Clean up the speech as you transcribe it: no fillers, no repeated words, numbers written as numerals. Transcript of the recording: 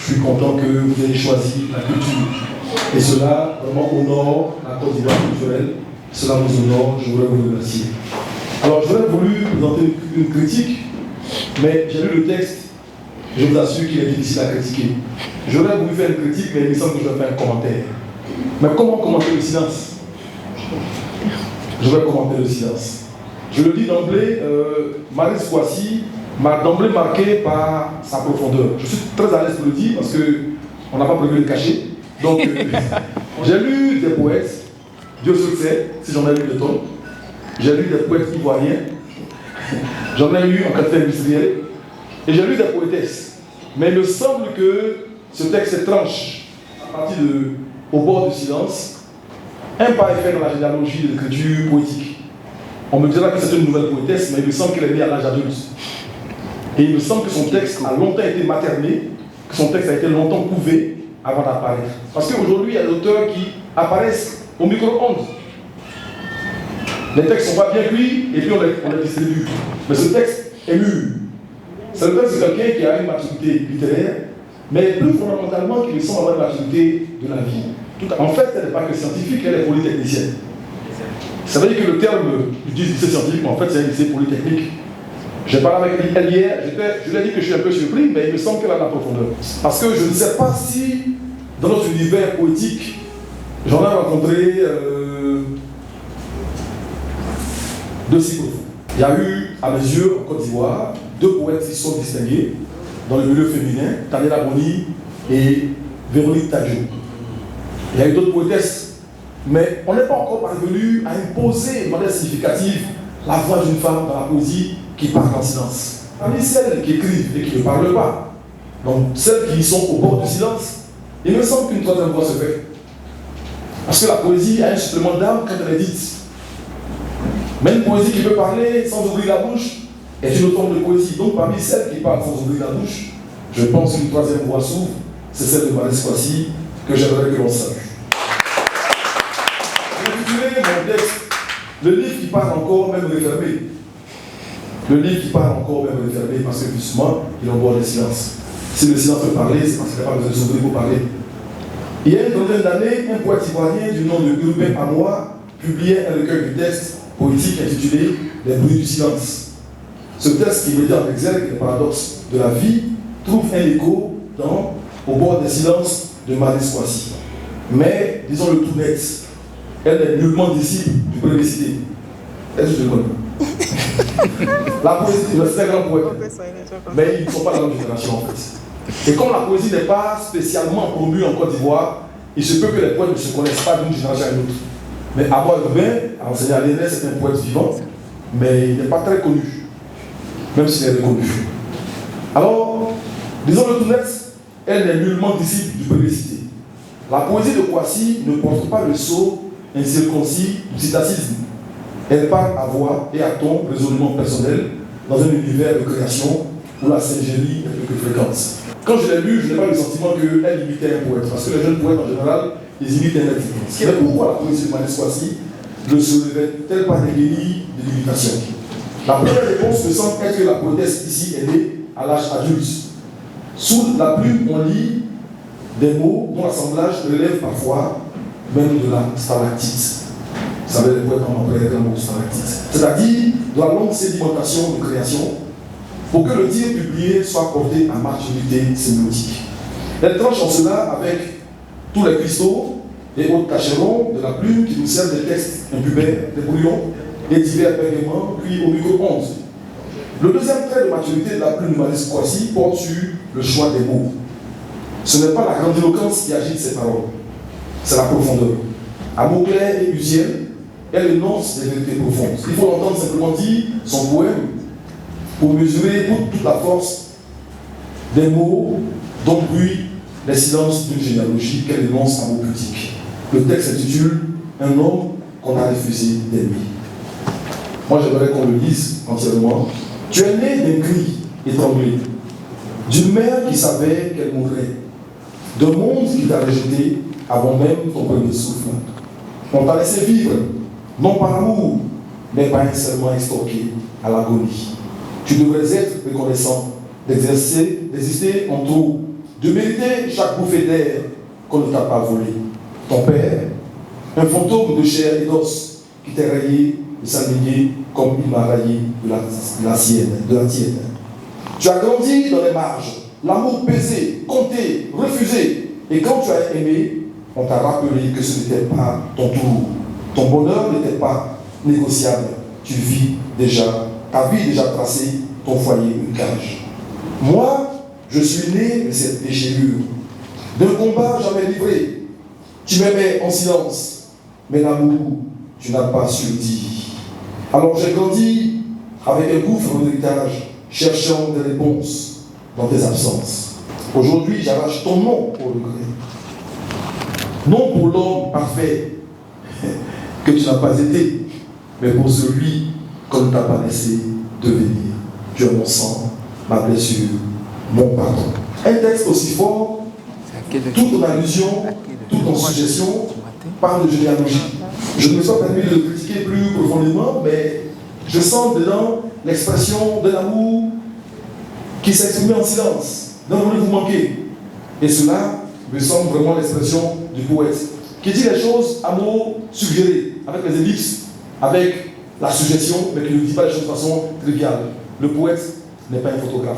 Je suis content que vous ayez choisi la culture. Et cela vraiment honore la Côte d'Ivoire culturelle. Cela nous honore, je voudrais vous remercier. Alors, j'aurais voulu présenter une critique, mais j'ai lu le texte, je vous assure qu'il est difficile à critiquer. J'aurais voulu faire une critique, mais il me semble que je vais faire un commentaire. Mais comment commenter le silence? Je vais commenter le silence. Je le dis d'emblée, Marie Squassi m'a d'emblée marqué par sa profondeur. Je suis très à l'aise pour le dire parce qu'on n'a pas prévu de le cacher. Donc, j'ai lu des poètes, Dieu seul sait si j'en ai lu de tonnes. J'ai lu des poètes ivoiriens, j'en ai lu en qualité industrielle, et j'ai lu des poétesses. Mais il me semble que ce texte étrange, à partir au bord du silence, un pas est fait dans la généalogie de l'écriture poétique. On me dira que c'est une nouvelle poétesse, mais il me semble qu'elle est née à l'âge adulte. Et il me semble que son texte a longtemps été materné, que son texte a été longtemps couvé avant d'apparaître. Parce qu'aujourd'hui, il y a des auteurs qui apparaissent au micro-ondes. Les textes ne sont pas bien cuits et puis on les distribue. Mais ce texte est mûr. C'est le texte de quelqu'un qui a une maturité littéraire, mais plus fondamentalement qui me semble avoir une maturité de la vie. En fait, elle n'est pas que scientifique, elle est polytechnicienne. Ça veut dire que le terme, je dis lycée scientifique, mais en fait c'est un lycée polytechnique. J'ai parlé avec elle hier, je lui ai dit que je suis un peu surpris, mais il me semble qu'elle a de la profondeur. Parce que je ne sais pas si, dans notre univers poétique, j'en ai rencontré deux si profonds. Il y a eu, à mes yeux, en Côte d'Ivoire, deux poètes qui sont distingués dans le milieu féminin, Tanela Boni et Véronique Tadjou. Il y a eu d'autres poétesses, mais on n'est pas encore parvenu à imposer de manière significative la voix d'une femme dans la poésie qui parle en silence. Parmi celles qui écrivent et qui ne parlent pas, donc celles qui sont au bord du silence, il me semble qu'une troisième voix se fait. Parce que la poésie a un supplément d'âme quand elle est dite. Mais une poésie qui peut parler sans ouvrir la bouche est une autre forme de poésie. Donc parmi celles qui parlent sans ouvrir la bouche, je pense qu'une troisième voix s'ouvre, c'est celle de Marie Squassi que j'aimerais que l'on sache. J'ai intitulé mon texte le livre qui parle encore même refermé. Le livre qui parle encore même refermé parce que justement il envoie le silence. Si le silence peut parler, c'est parce qu'il n'a pas besoin de s'ouvrir pour parler. Il y a une trentaine d'années, un poète ivoirien du nom de Urbain Amoa publiait un recueil de textes poétiques intitulé Les bruits du silence. Ce texte qui mettait en exergue les paradoxes de la vie trouve un écho au bord des silences de Marie Squassi. Mais, disons-le tout net, elle est nullement disciple du plébiscité. Est-ce que je le connais? La poésie, c'est un grand poète. Mais ils ne sont pas dans la même génération en fait. Et comme la poésie n'est pas spécialement promue en Côte d'Ivoire, il se peut que les poètes ne se connaissent pas d'une génération à une autre. Mais Amoa Urbain, à enseigner à l'ENS, c'est un poète vivant, mais il n'est pas très connu, même s'il est reconnu. Alors, disons-le tout net, elle n'est nullement disciple du plébiscité. La poésie de Kouassi ne porte pas le sceau incirconcis du citacisme. Elle parle à voix et à ton résolument personnel dans un univers de création où la singerie est plus que fréquente. Quand je l'ai lu, je n'ai pas le sentiment qu'elle imitait un poète, parce que les jeunes poètes en général, ils imitent un être. Mais pourquoi la poésie de Marie Squassi ne se révèle-t-elle pas des délits de l'imitation? La première réponse me semble être que la poétesse ici est née à l'âge adulte. Sous la plume, on lit des mots dont l'assemblage relève parfois même de la stalactite. Vous savez, les poètes en emploient le mot stalactite. C'est-à-dire de la longue sédimentation de création pour que le tir publié soit porté à maturité sémiotique. Elle tranche en cela avec tous les cristaux et autres tâcherons de la plume qui nous servent des textes impubères, des brouillons et divers paiements cuits au micro-ondes. Le deuxième trait de maturité de la plume de Marie Squassi porte sur le choix des mots. Ce n'est pas la grandiloquence qui agite ses paroles, c'est la profondeur. À mots clairs et usiels, elle énonce des vérités profondes. Il faut l'entendre simplement dire son poème pour mesurer toute la force des mots dont bruit les silences d'une généalogie qu'elle énonce à mots critiques. Le texte s'intitule Un homme qu'on a refusé d'aimer. Moi j'aimerais qu'on le lise entièrement. Tu es né d'un cri étranglé, d'une mère qui savait qu'elle mourrait, d'un monde qui t'a rejeté avant même ton premier souffle. On t'a laissé vivre, non par amour, mais par un serment extorqué à l'agonie. Tu devrais être reconnaissant d'exister en trop de mériter chaque bouffée d'air qu'on ne t'a pas volé. Ton père, un fantôme de chair et d'os qui t'a rayé et s'aligné comme il m'a rayé de la tienne. Tu as grandi dans les marges, l'amour pesé, compté, refusé. Et quand tu as aimé, on t'a rappelé que ce n'était pas ton tour. Ton bonheur n'était pas négociable. Tu vis déjà, ta vie déjà tracée, ton foyer une cage. Moi, je suis né de cette déchirure, d'un combat jamais livré. Tu m'aimais en silence, mais l'amour, tu n'as pas su le dire. Alors j'ai grandi avec un gouffre d'héritage, cherchant des réponses dans tes absences. Aujourd'hui, j'arrache ton nom au regret. Non pour l'homme parfait que tu n'as pas été, mais pour celui qu'on ne t'a pas laissé devenir. Tu as mon sang, ma blessure, mon pardon. Un texte aussi fort, tout en allusion, tout en suggestion, parle de généalogie. Je ne me suis pas permis de le critiquer plus profondément, mais je sens dedans l'expression de l'amour qui s'exprime en silence, d'un moment vous manquez. Et cela me semble vraiment l'expression du poète, qui dit les choses à mots suggérés, avec les ellipses, avec la suggestion, mais qui ne dit pas les choses de façon triviale. Le poète n'est pas un photographe.